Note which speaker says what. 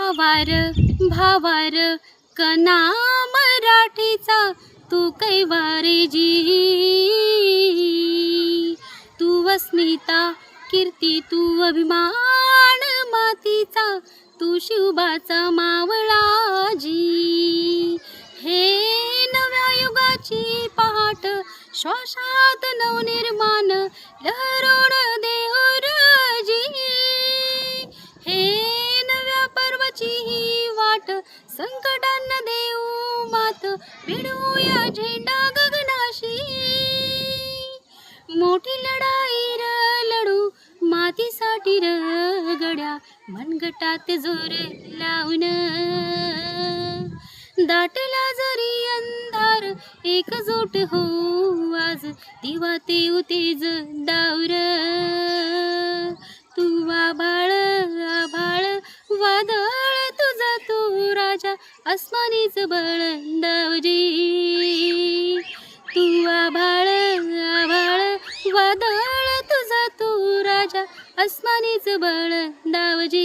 Speaker 1: आवार भावार कना मराठीचा तू कैवारे जी, तू अस्मिता कीर्ती तू अभिमान मातीचा, तू शिवबाचा मावळा जी. हे नव्या युगाची पहाट श्वासात नवनिर्माण लहरोड देऊरजी. हे नव्या पर्वाची ही वाट संकटांना देऊ मात, भिडूया झेंडा गगनाशी. मोठी लढाई र लढू मातीसाठी र गड्या, मनगटात जोर लावून. दाटला जरी अंधार एकजूट होऊ आज, दिवा ते तेज दावर. तू आभाळ आभाळ वादळ तुझा तू राजा, अस्मानीच बळ दावजी. तू आभाळ आभाळ वादळ तुझा तू राजा, अस्मानीच बळ दावजी.